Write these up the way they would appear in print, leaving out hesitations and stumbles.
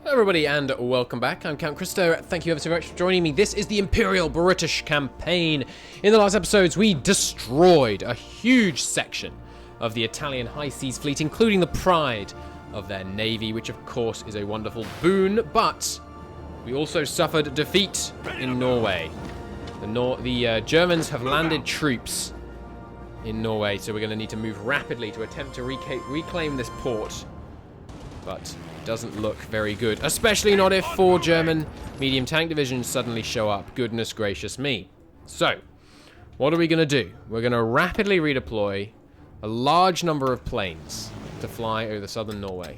Hello everybody and welcome back. I'm Count Christo. Thank you ever so much for joining me. This is the Imperial British campaign. In the last episodes we destroyed a huge section of the Italian High Seas Fleet, including the pride of their navy, which of course is a wonderful boon, but we also suffered defeat in Norway. The Germans have landed troops in Norway, so we're going to need to move rapidly to attempt to reclaim this port. But it doesn't look very good, especially not if 4 German medium tank divisions suddenly show up. Goodness gracious me. So, what are we going to do? We're going to rapidly redeploy a large number of planes to fly over southern Norway,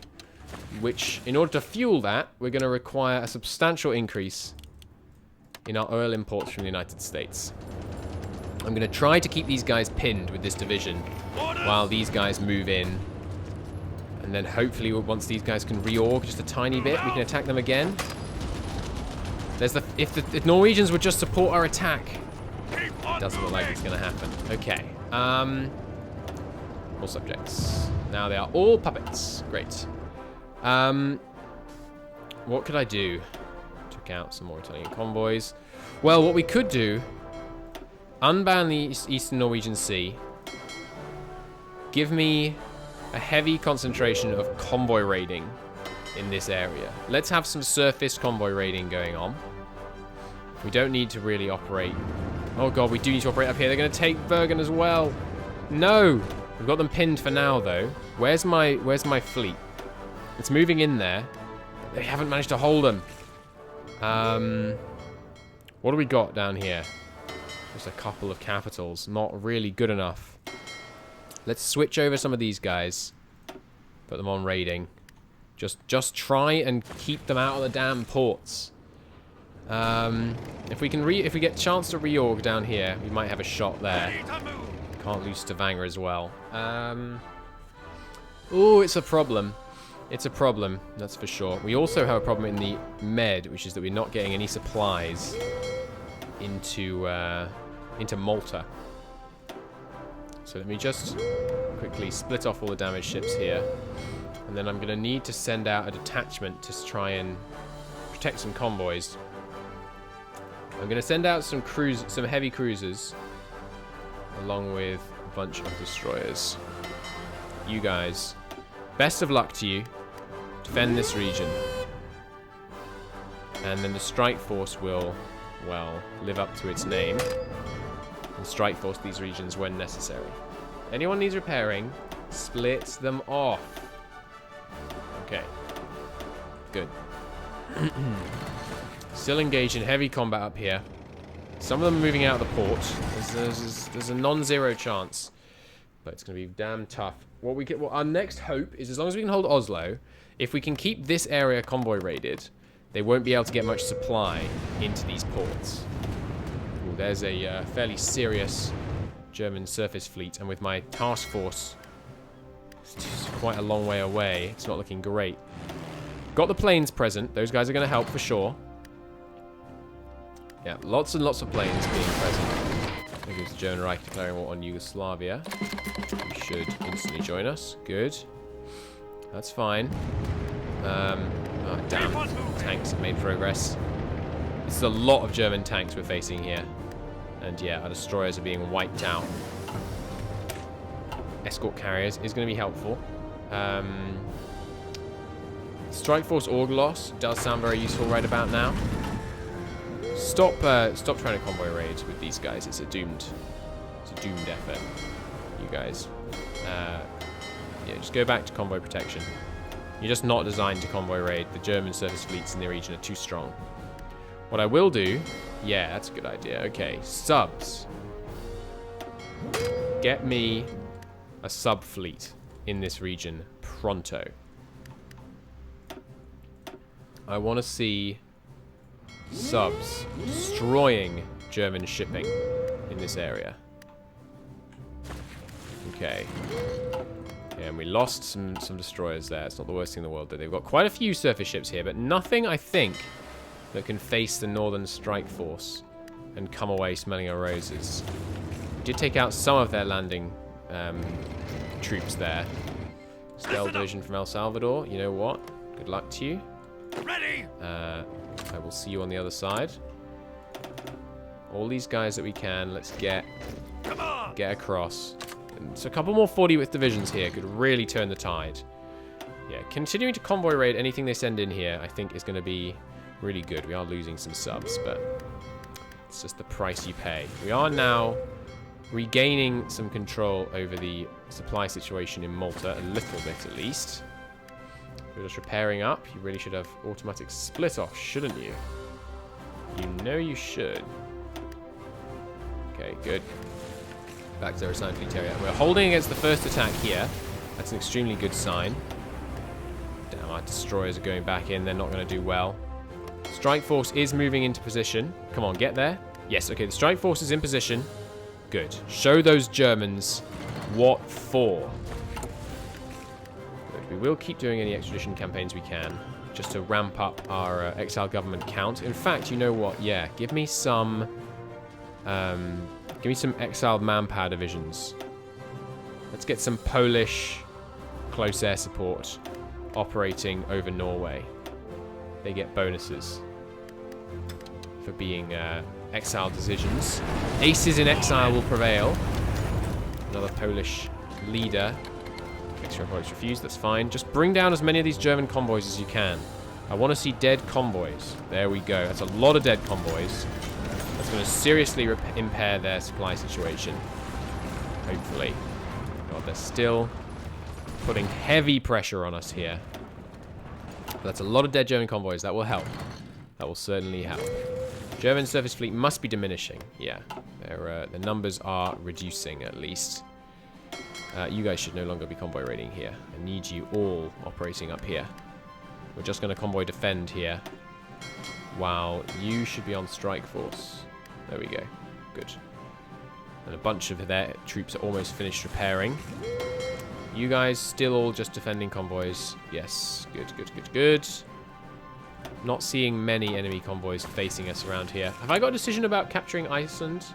which, in order to fuel that, we're going to require a substantial increase in our oil imports from the United States. I'm going to try to keep these guys pinned with this division while these guys move in. And then hopefully once these guys can reorg just a tiny bit, we can attack them again. If the Norwegians would just support our attack. It doesn't look like it's going to happen. Okay. All subjects. Now they are all puppets. Great. What could I do? Took out some more Italian convoys. Well, what we could do, unban the Eastern Norwegian Sea. Give me a heavy concentration of convoy raiding in this area. Let's have some surface convoy raiding going on. We don't need to really operate. Oh god, we do need to operate up here. They're going to take Bergen as well. No! We've got them pinned for now, though. Where's my fleet? It's moving in there. They haven't managed to hold them. What do we got down here? Just a couple of capitals. Not really good enough. Let's switch over some of these guys. Put them on raiding. Just try and keep them out of the damn ports. If we get a chance to reorg down here, we might have a shot there. Can't lose Stavanger as well. Oh, it's a problem. It's a problem, that's for sure. We also have a problem in the Med, which is that we're not getting any supplies into Malta. So let me just quickly split off all the damaged ships here. And then I'm going to need to send out a detachment to try and protect some convoys. I'm going to send out some heavy cruisers along with a bunch of destroyers. You guys, best of luck to you. Defend this region. And then the strike force will, well, live up to its name and strike force these regions when necessary. Anyone needs repairing, split them off. Okay. Good. Still engaged in heavy combat up here. Some of them are moving out of the port. There's a non-zero chance, but it's going to be damn tough. Our next hope is, as long as we can hold Oslo, if we can keep this area convoy raided, they won't be able to get much supply into these ports. Ooh, there's a fairly serious German surface fleet, and with my task force it's quite a long way away, it's not looking great. Got the planes present. Those guys are going to help for sure. Yeah, lots and lots of planes being present. There goes the German Reich declaring war on Yugoslavia. You should instantly join us. Good. That's fine. Oh, damn. Tanks have made progress. This is a lot of German tanks we're facing here. And yeah, our destroyers are being wiped out. Escort carriers is going to be helpful. Strike Force Org loss does sound very useful right about now. Stop trying to convoy raid with these guys. It's a doomed effort. You guys. Yeah, just go back to convoy protection. You're just not designed to convoy raid. The German surface fleets in the region are too strong. What I will do... Yeah, that's a good idea. Okay, subs. Get me a sub-fleet in this region pronto. I want to see subs destroying German shipping in this area. Okay. And we lost some destroyers there. It's not the worst thing in the world, though. They've got quite a few surface ships here, but nothing, I think, that can face the Northern Strike Force and come away smelling of roses. We did take out some of their landing troops there. Stealth division from El Salvador. You know what? Good luck to you. Ready. I will see you on the other side. All these guys that we can, let's get across. And so a couple more 40 width divisions here could really turn the tide. Yeah, continuing to convoy raid anything they send in here, I think is going to be really good. We are losing some subs, but it's just the price you pay. We are now regaining some control over the supply situation in Malta, a little bit at least. We're just repairing up. You really should have automatic split off, shouldn't you? You know you should. Okay, good. Back to their assigned fleet area. We're holding against the first attack here. That's an extremely good sign. Damn, our destroyers are going back in. They're not going to do well. Strike force is moving into position. Come on, get there. Yes, okay, the strike force is in position. Good. Show those Germans what for. Good. We will keep doing any extradition campaigns we can, just to ramp up our exile government count. In fact, you know what? Yeah, give me some exiled manpower divisions. Let's get some Polish close air support operating over Norway. They get bonuses for being exiled decisions. Aces in exile will prevail. Another Polish leader. Extra Polish refused, that's fine. Just bring down as many of these German convoys as you can. I want to see dead convoys. There we go. That's a lot of dead convoys. That's going to seriously impair their supply situation. Hopefully. God, they're still putting heavy pressure on us here. But that's a lot of dead German convoys. That will help. That will certainly help. German surface fleet must be diminishing. Yeah, their numbers are reducing at least. You guys should no longer be convoy raiding here. I need you all operating up here. We're just going to convoy defend here. While you should be on strike force. There we go. Good. And a bunch of their troops are almost finished repairing. You guys still all just defending convoys. Yes. Good, good, good, good. Not seeing many enemy convoys facing us around here. Have I got a decision about capturing Iceland?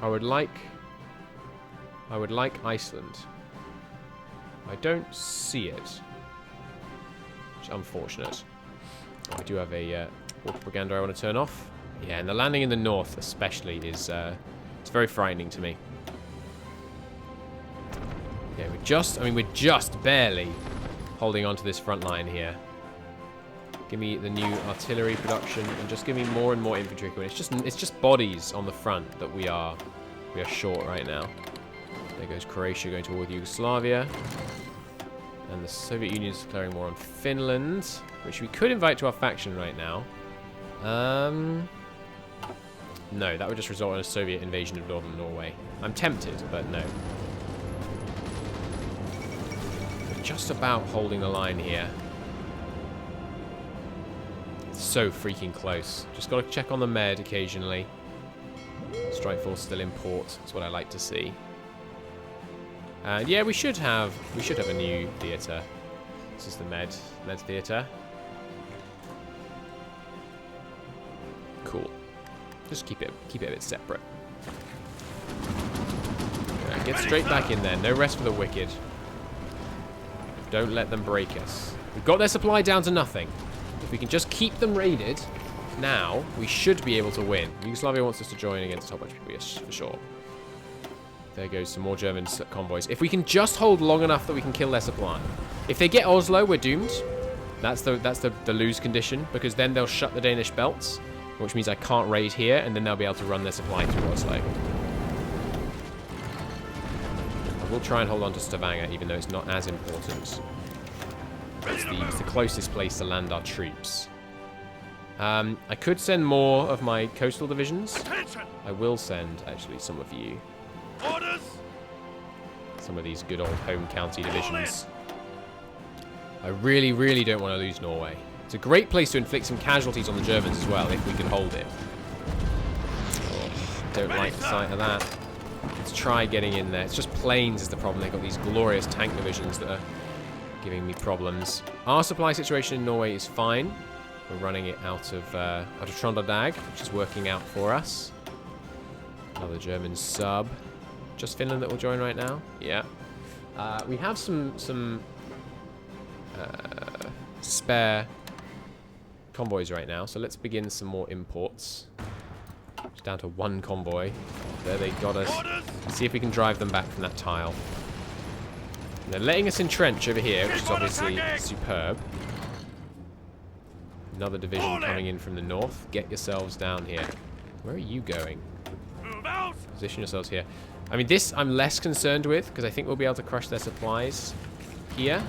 I would like Iceland. I don't see it. Which is unfortunate. Oh, I do have a war propaganda I want to turn off. Yeah, and the landing in the north especially is it's very frightening to me. Yeah, we're just barely holding on to this front line here. Give me the new artillery production and just give me more and more infantry equipment. It's just bodies on the front that we are short right now. There goes Croatia going to war with Yugoslavia. And the Soviet Union is declaring war on Finland, which we could invite to our faction right now. No, that would just result in a Soviet invasion of northern Norway. I'm tempted, but no. We're just about holding the line here. It's so freaking close. Just got to check on the Med occasionally. Strike force still in port. That's what I like to see. And yeah, we should have a new theatre. This is the Med theatre. Cool. Just keep it a bit separate. Yeah, get straight back in there. No rest for the wicked. Don't let them break us. We've got their supply down to nothing. If we can just keep them raided now, we should be able to win. Yugoslavia wants us to join against a whole bunch of people, yes, for sure. There goes some more German convoys. If we can just hold long enough that we can kill their supply. If they get Oslo, we're doomed. That's the lose condition, because then they'll shut the Danish belts, which means I can't raid here, and then they'll be able to run their supply through Oslo. I will try and hold on to Stavanger, even though it's not as important. It's the closest place to land our troops. I could send more of my coastal divisions. I will send, actually, some of you. Orders. Some of these good old home county divisions. I really, really don't want to lose Norway. It's a great place to inflict some casualties on the Germans as well, if we can hold it. Oh, don't like the sight of that. Let's try getting in there. It's just planes is the problem. They've got these glorious tank divisions that are giving me problems. Our supply situation in Norway is fine. We're running it out of Trøndelag, which is working out for us. Another German sub. Just Finland that will join right now. Yeah. We have some spare convoys right now, so let's begin some more imports. It's down to 1 convoy. There they got us. Let's see if we can drive them back from that tile. And they're letting us entrench over here, which is obviously superb. Another division coming in from the north. Get yourselves down here. Where are you going? Position yourselves here. I mean, this I'm less concerned with, because I think we'll be able to crush their supplies here.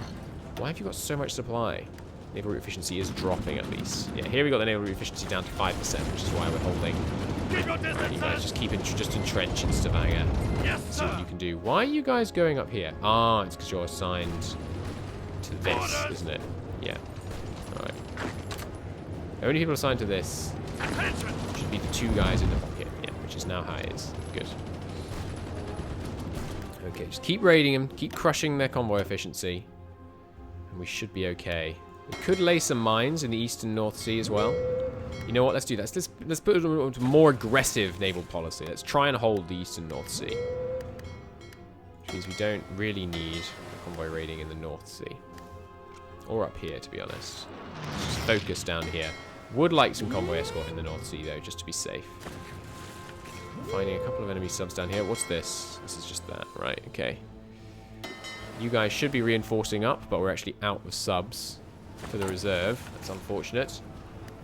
Why have you got so much supply? Naval route efficiency is dropping at least. Yeah, here we got the naval route efficiency down to 5%, which is why we're holding. You guys just keep just entrench in Stavanger. Yes, see what you can do. Why are you guys going up here? Ah, it's because you're assigned to this, isn't it? Yeah. Alright. The only people assigned to this should be the 2 guys in the pocket. Yeah, which is now how it is. Good. Okay, just keep raiding them. Keep crushing their convoy efficiency. And we should be okay. We could lay some mines in the East and North Sea as well. You know what? Let's do that. Let's put a more aggressive naval policy. Let's try and hold the East and North Sea. Which means we don't really need a convoy raiding in the North Sea. Or up here, to be honest. Let's just focus down here. Would like some convoy escort in the North Sea, though, just to be safe. Finding a couple of enemy subs down here. What's this? This is just that. Right, okay. You guys should be reinforcing up, but we're actually out of subs for the reserve. That's unfortunate.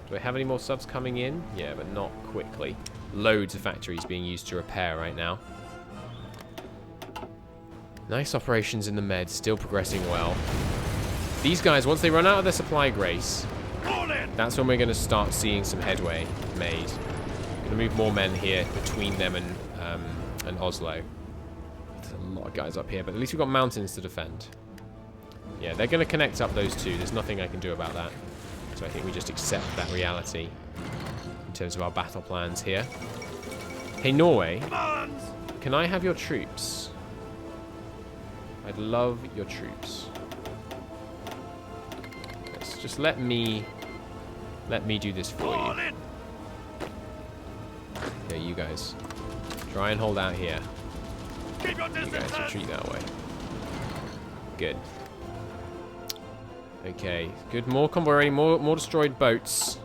Do I have any more subs coming in? Yeah, but not quickly. Loads of factories being used to repair right now. Nice operations in the Med, still progressing well. These guys, once they run out of their supply grace, that's when we're going to start seeing some headway made. Going to move more men here between them and Oslo. There's a lot of guys up here, but at least we've got mountains to defend. Yeah, they're going to connect up those 2. There's nothing I can do about that. So I think we just accept that reality in terms of our battle plans here. Hey, Norway, can I have your troops? I'd love your troops. Let's just let me do this for you. Yeah, you guys. Try and hold out here. You guys retreat that way. Good. Okay, good. More convoy raiding, more destroyed boats.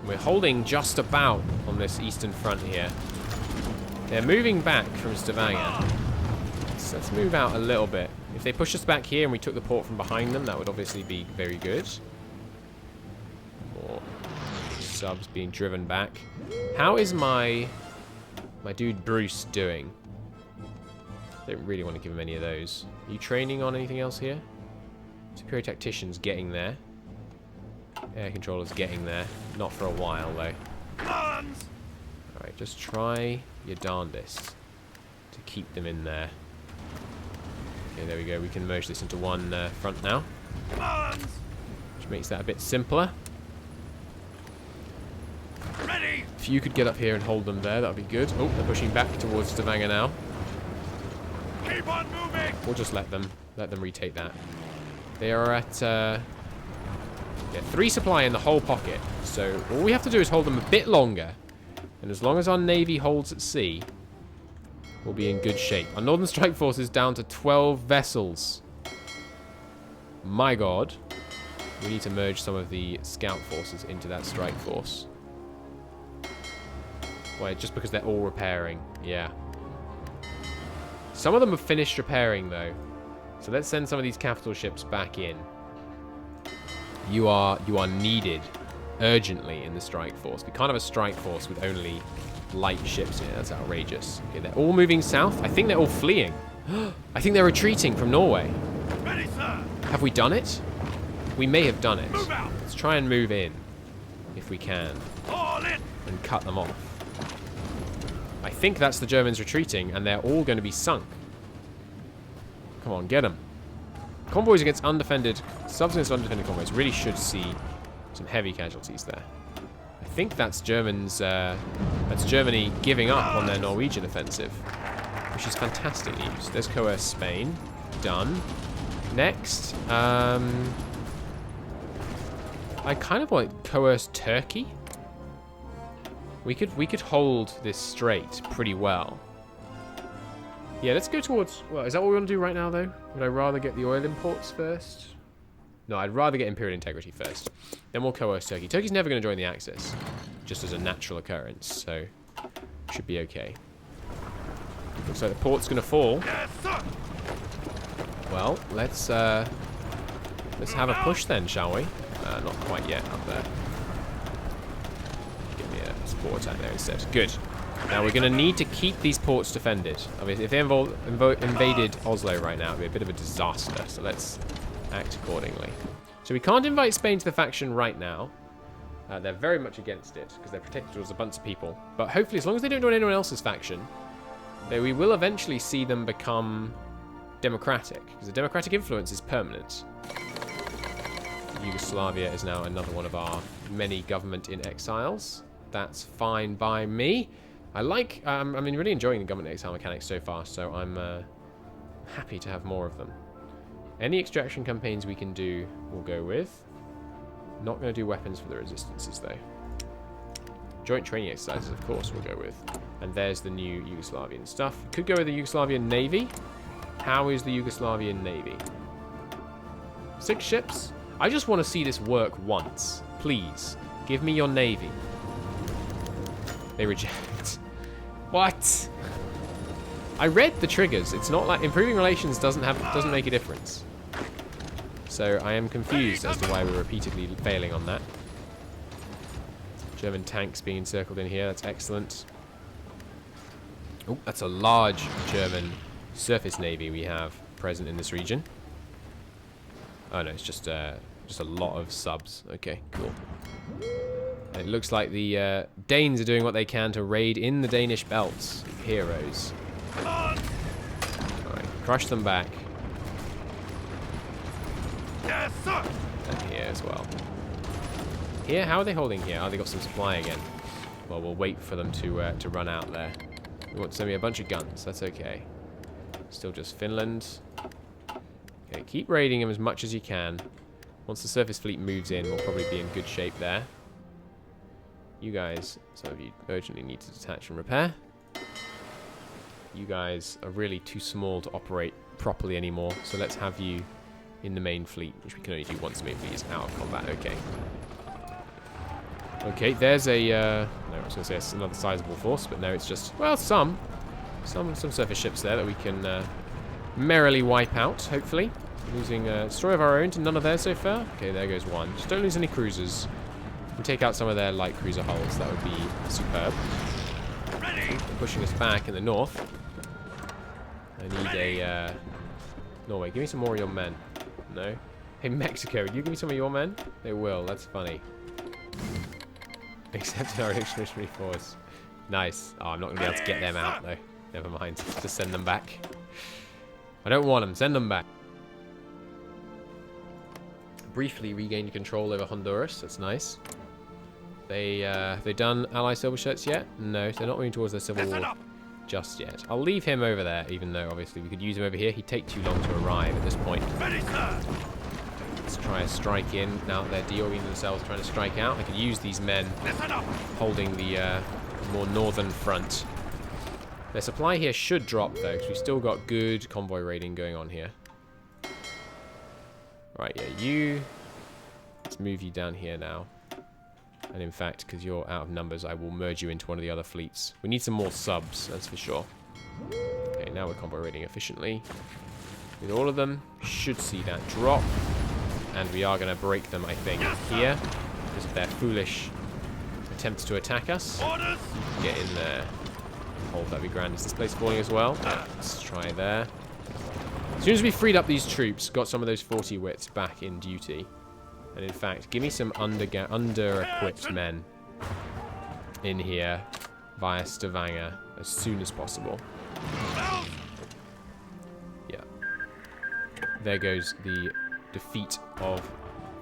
We're holding just about on this eastern front here. They're moving back from Stavanger. So let's move out a little bit. If they push us back here and we took the port from behind them, that would obviously be very good. More subs being driven back. How is my dude Bruce doing? I don't really want to give him any of those. Are you training on anything else here? Superior tacticians getting there. Air controllers getting there. Not for a while though. Alright, just try your darndest to keep them in there. Okay, there we go. We can merge this into one front now. Which makes that a bit simpler. Ready. If you could get up here and hold them there, that would be good. Oh, they're pushing back towards Stavanger now. Keep on moving. We'll just let them retake that. They are at 3 supply in the whole pocket. So all we have to do is hold them a bit longer. And as long as our navy holds at sea, we'll be in good shape. Our Northern Strike Force is down to 12 vessels. My God. We need to merge some of the scout forces into that strike force. Why? Just because they're all repairing. Yeah. Some of them have finished repairing, though. So let's send some of these capital ships back in. You are needed urgently in the strike force. We can't have a strike force with only light ships here. That's outrageous. Okay, they're all moving south. I think they're all fleeing. I think they're retreating from Norway. Ready, sir. Have we done it? We may have done it. Move out. Let's try and move in, if we can, All in. and cut them off. I think that's the Germans retreating, and they're all going to be sunk. Come on, get them. Convoys against undefended, subs against undefended convoys. Really should see some heavy casualties there. I think that's that's Germany giving up on their Norwegian offensive, which is fantastic news. There's coerce Spain. Done. Next, I kind of want coerce Turkey. We could hold this strait pretty well. Yeah, let's go towards... Well, is that what we want to do right now, though? Would I rather get the oil imports first? No, I'd rather get Imperial integrity first. Then we'll coerce Turkey. Turkey's never going to join the Axis, just as a natural occurrence, so should be okay. Looks like the port's going to fall. Yes, sir. Well, let's have a push then, shall we? Not quite yet up there. Give me a support attack there instead. Good. Now we're going to need to keep these ports defended. Obviously, if they invaded Oslo right now, it would be a bit of a disaster. So let's act accordingly. So we can't invite Spain to the faction right now. They're very much against it because they're protected towards a bunch of people. But hopefully, as long as they don't join anyone else's faction, we will eventually see them become democratic, because the democratic influence is permanent. Yugoslavia is now another one of our many government in exiles. That's fine by me. I like, I mean, really enjoying the government exile mechanics so far, so I'm happy to have more of them. Any extraction campaigns we can do, we'll go with. Not going to do weapons for the resistances, though. Joint training exercises, of course, we'll go with. And there's the new Yugoslavian stuff. Could go with the Yugoslavian Navy. How is the Yugoslavian Navy? 6 ships? I just want to see this work once. Please, give me your Navy. They reject. What? I read the triggers. It's not like improving relations doesn't make a difference. So I am confused as to why we're repeatedly failing on that. German tanks being encircled in here. That's excellent. Oh, that's a large German surface navy we have present in this region. Oh no, it's just a lot of subs. Okay, cool. It looks like the Danes are doing what they can to raid in the Danish belts. Heroes. Alright, crush them back. Yes, sir. And here as well. Here, how are they holding here? Oh, they got some supply again. Well, we'll wait for them to run out there. We want to send me a bunch of guns. That's okay. Still just Finland. Okay, keep raiding them as much as you can. Once the surface fleet moves in, we'll probably be in good shape there. You guys, some of you urgently need to detach and repair. You guys are really too small to operate properly anymore, so let's have you in the main fleet, which we can only do once the main fleet is out of combat. Okay. Okay, there's a... no, I was going to say it's another sizable force, but no, it's just... Well, some surface ships there that we can merrily wipe out, hopefully. Losing a destroyer of our own to none of theirs so far. Okay, there goes one. Just don't lose any cruisers. And take out some of their light cruiser hulls. That would be superb. Ready. They're pushing us back in the north. I need a... Norway, give me some more of your men. No? Hey, Mexico, would you give me some of your men? They will. That's funny. Except our expeditionary force. Nice. Oh, I'm not going to be able to get them out, though. Never mind. Just send them back. I don't want them. Send them back. Briefly regained control over Honduras. That's nice. They done ally silver shirts yet? No, they're not moving towards their civil war just yet. I'll leave him over there, even though obviously we could use him over here. He'd take too long to arrive at this point. Ready, sir. Let's try a strike in. Now they're deorganizing themselves, trying to strike out. I could use these men holding the more northern front. Their supply here should drop though, because we've still got good convoy raiding going on here. Right, yeah, let's move you down here now. And in fact, because you're out of numbers, I will merge you into one of the other fleets. We need some more subs, that's for sure. Okay, now we're convoy raiding efficiently. With all of them, should see that drop. And we are going to break them, I think, here. Because of their foolish attempts to attack us. Orders. Get in there. Hold, that'd be grand. Is this place falling as well? Let's try there. As soon as we freed up these troops, got some of those 40 wits back in duty. And in fact, give me some under-equipped men in here via Stavanger as soon as possible. Yeah. There goes the defeat of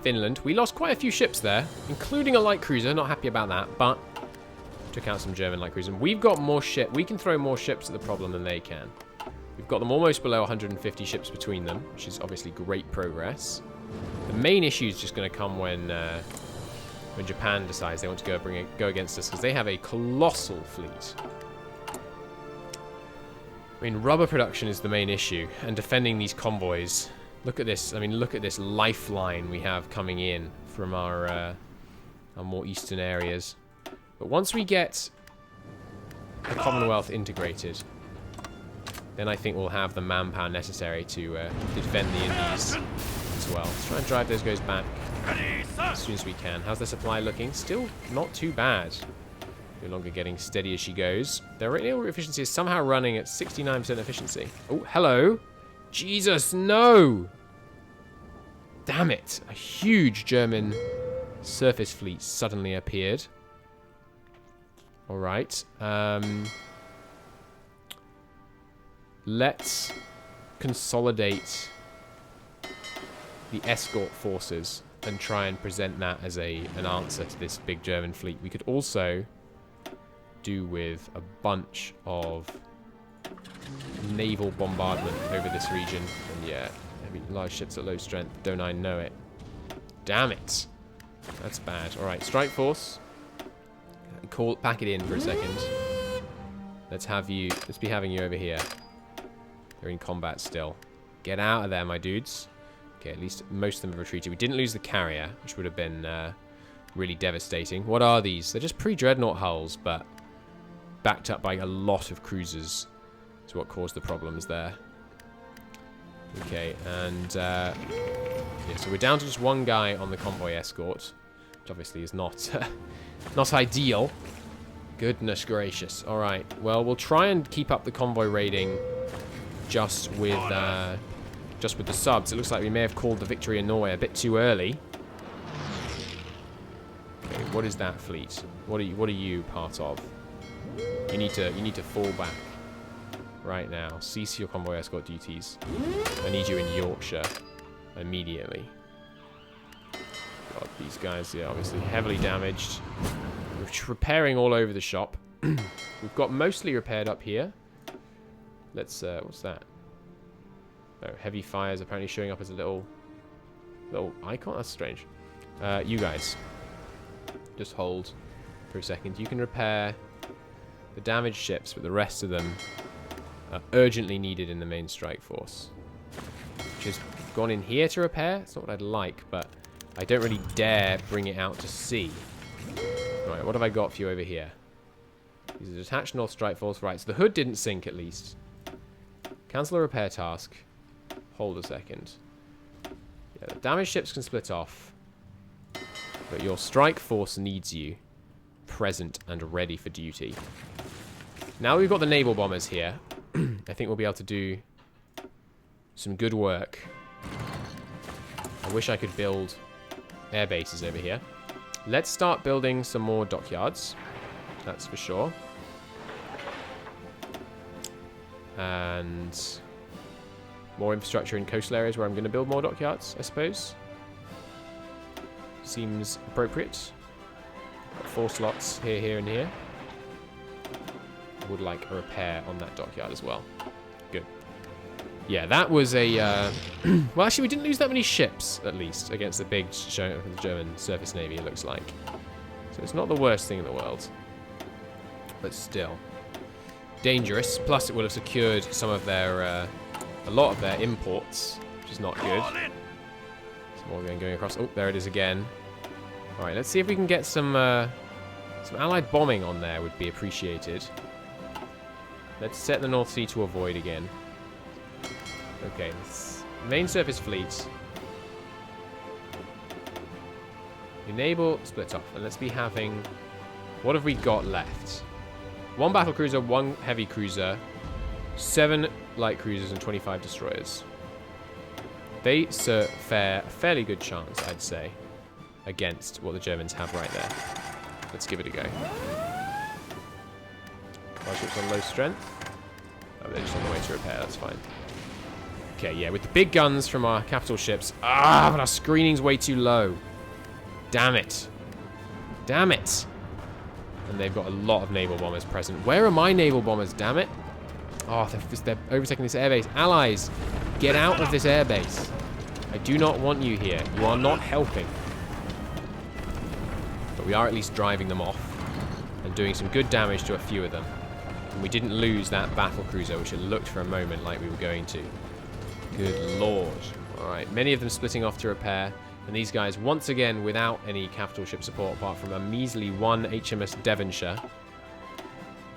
Finland. We lost quite a few ships there, including a light cruiser. Not happy about that, but took out some German light cruisers. We've got more ships. We can throw more ships at the problem than they can. We've got them almost below 150 ships between them, which is obviously great progress. The main issue is just going to come when Japan decides they want to go against us, because they have a colossal fleet. I mean, rubber production is the main issue, and defending these convoys Look at this. I mean, look at this lifeline we have coming in from our more eastern areas. But once we get the Commonwealth integrated, then I think we'll have the manpower necessary to defend the Indies as well. Let's try and drive those guys back as soon as we can. How's the supply looking? Still not too bad. No longer getting steady as she goes. Their rail efficiency is somehow running at 69% efficiency. Oh, hello. Jesus, no! Damn it. A huge German surface fleet suddenly appeared. Alright. Let's consolidate the escort forces and try and present that as an answer to this big German fleet. We could also do with a bunch of naval bombardment over this region. And yeah, heavy large ships at low strength. Don't I know it? Damn it. That's bad. Alright, strike force. Pack it in for a second. Let's be having you over here. They're in combat still. Get out of there, my dudes. Okay, at least most of them have retreated. We didn't lose the carrier, which would have been really devastating. What are these? They're just pre-dreadnought hulls, but backed up by a lot of cruisers. Is what caused the problems there. Okay, and yeah, so we're down to just one guy on the convoy escort, which obviously is not not ideal. Goodness gracious. All right. Well, we'll try and keep up the convoy raiding just with the subs. It looks like we may have called the victory in Norway a bit too early. Okay, what is that fleet? What are you part of? You need to fall back right now. Cease your convoy escort duties. I need you in Yorkshire immediately. God, these guys are obviously heavily damaged. We're repairing all over the shop. We've got mostly repaired up here. Let's what's that? Oh, heavy fires apparently showing up as a little icon. That's strange. You guys, just hold for a second. You can repair the damaged ships, but the rest of them are urgently needed in the main strike force, which has gone in here to repair. It's not what I'd like, but I don't really dare bring it out to sea. Right, what have I got for you over here? These are detached North Strike Force. Right, so the hood didn't sink at least. Cancel a repair task. Hold a second. Yeah, the damaged ships can split off. But your strike force needs you present and ready for duty. Now we've got the naval bombers here. I think we'll be able to do some good work. I wish I could build air bases over here. Let's start building some more dockyards. That's for sure. And more infrastructure in coastal areas where I'm going to build more dockyards, I suppose. Seems appropriate. Got 4 slots here, here, and here. I would like a repair on that dockyard as well. Good. Yeah, that was a... well, actually, we didn't lose that many ships, at least, against the big German surface navy, it looks like. So it's not the worst thing in the world. But still. Dangerous. Plus, it would have secured some of their... a lot of their imports, which is not good. Some more going across. Oh, there it is again. Alright, let's see if we can get some allied bombing on there would be appreciated. Let's set the North Sea to avoid again. Okay, main surface fleet. Enable split off, and let's be having... What have we got left? 1 battle cruiser, 1 heavy cruiser, 7 light cruisers, and 25 destroyers. They fare a fairly good chance, I'd say, against what the Germans have right there. Let's give it a go. Ships on low strength. Oh, they're just on the way to repair, that's fine. Okay, yeah, with the big guns from our capital ships. Ah, but our screening's way too low. Damn it. Damn it. And they've got a lot of naval bombers present. Where are my naval bombers, damn it? Oh, they're overtaking this airbase. Allies, get out of this airbase. I do not want you here. You are not helping. But we are at least driving them off and doing some good damage to a few of them. And we didn't lose that battle cruiser, which it looked for a moment like we were going to. Good lord. Alright, many of them splitting off to repair. And these guys, once again, without any capital ship support, apart from a measly one HMS Devonshire.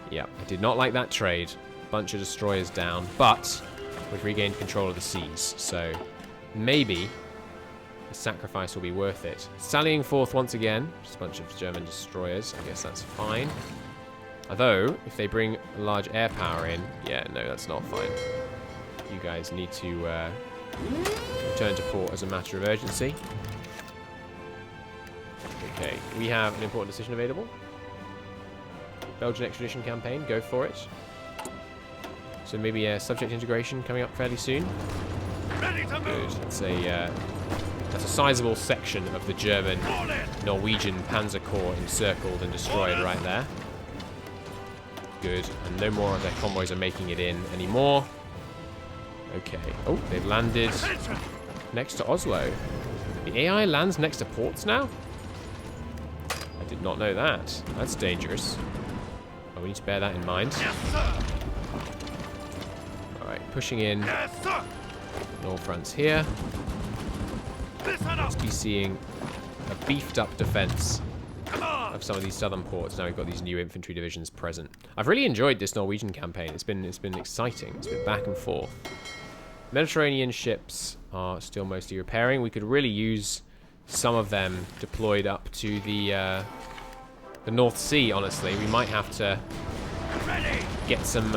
Yep, I did not like that trade. Bunch of destroyers down, but we've regained control of the seas. So maybe the sacrifice will be worth it. Sallying forth once again. Just a bunch of German destroyers. I guess that's fine. Although, if they bring large air power in, yeah, no, that's not fine. You guys need to return to port as a matter of urgency. Okay, we have an important decision available. Belgian extradition campaign, go for it. So maybe a subject integration coming up fairly soon. Ready to move. Good. That's a sizable section of the German Norwegian Panzer Corps encircled and destroyed right there. Good, and no more of their convoys are making it in anymore. Okay. Oh, they've landed next to Oslo. The AI lands next to ports now? I did not know that. That's dangerous. Oh, we need to bear that in mind. Yes, sir. Alright, pushing in. Yes, sir. All fronts here. Listen up. Let's be seeing a beefed up defense Come on. of some of these southern ports. Now we've got these new infantry divisions present. I've really enjoyed this Norwegian campaign. It's been exciting. It's been back and forth. Mediterranean ships are still mostly repairing. We could really use some of them deployed up to the North Sea, honestly. We might have to get some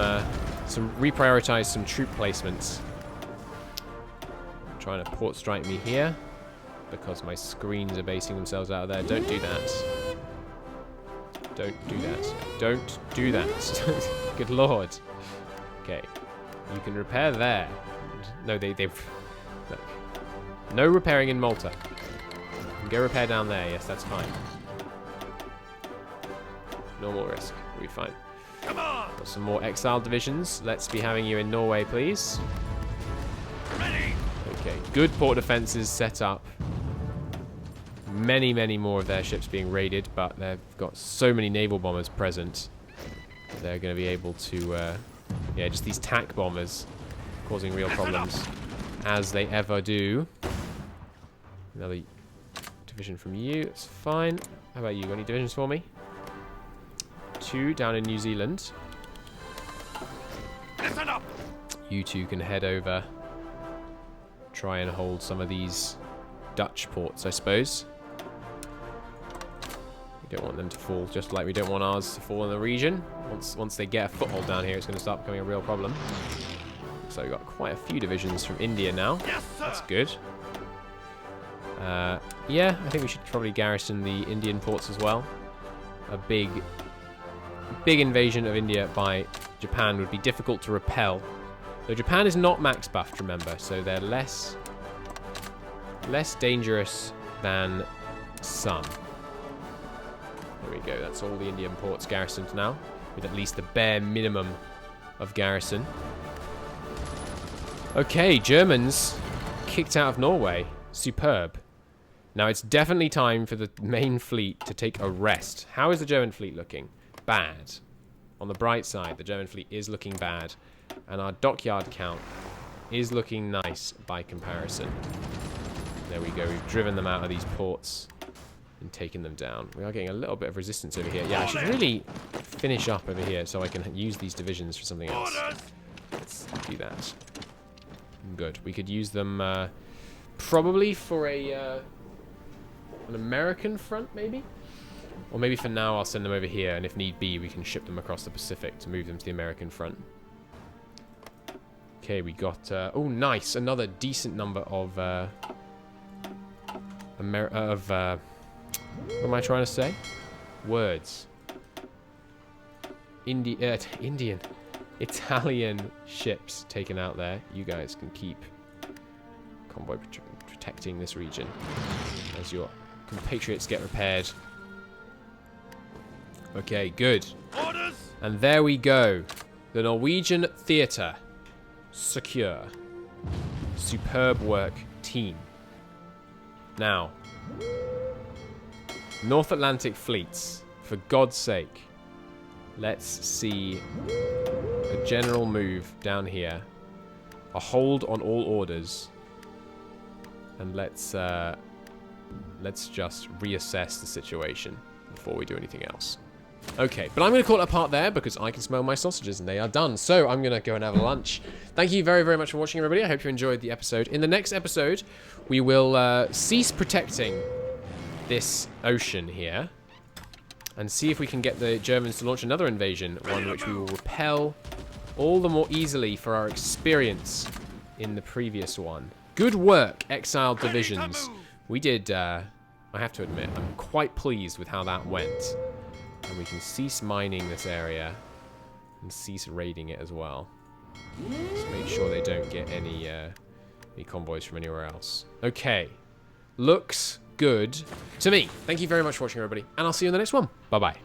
reprioritize some troop placements. Trying to port strike me here because my screens are basing themselves out of there. Don't do that. Don't do that. Don't do that. Good lord. Okay. You can repair there. No, they've... Look. No repairing in Malta. You can go repair down there. Yes, that's fine. Normal risk. We'll be fine. Come on. Got some more exiled divisions. Let's be having you in Norway, please. Ready. Okay, good port defenses set up. Many more of their ships being raided, but they've got so many naval bombers present. They're going to be able to, yeah, just these TAC bombers causing real problems, as they ever do. Another division from you, it's fine. How about you? Got any divisions for me? 2 down in New Zealand. Listen up. You two can head over. Try and hold some of these Dutch ports, I suppose. We don't want them to fall, just like we don't want ours to fall in the region. Once they get a foothold down here, it's going to start becoming a real problem. So we've got quite a few divisions from India now. Yes, sir. That's good. Yeah, I think we should probably garrison the Indian ports as well. A big invasion of India by Japan would be difficult to repel. Though Japan is not max buffed, remember, so they're less dangerous than some. There we go, that's all the Indian ports garrisoned now, with at least the bare minimum of garrison. Okay, Germans kicked out of Norway. Superb. Now it's definitely time for the main fleet to take a rest. How is the German fleet looking? Bad. On the bright side, the German fleet is looking bad. And our dockyard count is looking nice by comparison. There we go. We've driven them out of these ports and taken them down. We are getting a little bit of resistance over here. Yeah, I should really finish up over here so I can use these divisions for something else. Let's do that. Good. We could use them probably for an American front, maybe? Or maybe for now I'll send them over here, and if need be, we can ship them across the Pacific to move them to the American front. Okay, we got... oh, nice! Another decent number of... what am I trying to say? Words. Indian. Italian ships taken out there. You guys can keep convoy protecting this region as your compatriots get repaired. Okay, good. Orders. And there we go. The Norwegian theatre. Secure. Superb work, team. Now, North Atlantic fleets, for God's sake, let's see a general move down here. A hold on all orders. And let's just reassess the situation before we do anything else. Okay, but I'm going to call it a part there because I can smell my sausages and they are done. So I'm going to go and have a lunch. Thank you very, very much for watching, everybody. I hope you enjoyed the episode. In the next episode, we will cease protecting this ocean here and see if we can get the Germans to launch another invasion, one which we will repel all the more easily for our experience in the previous one. Good work, exiled divisions. We did, I have to admit, I'm quite pleased with how that went. And we can cease mining this area and cease raiding it as well. Just make sure they don't get any convoys from anywhere else. Okay. Looks good to me. Thank you very much for watching, everybody. And I'll see you in the next one. Bye-bye.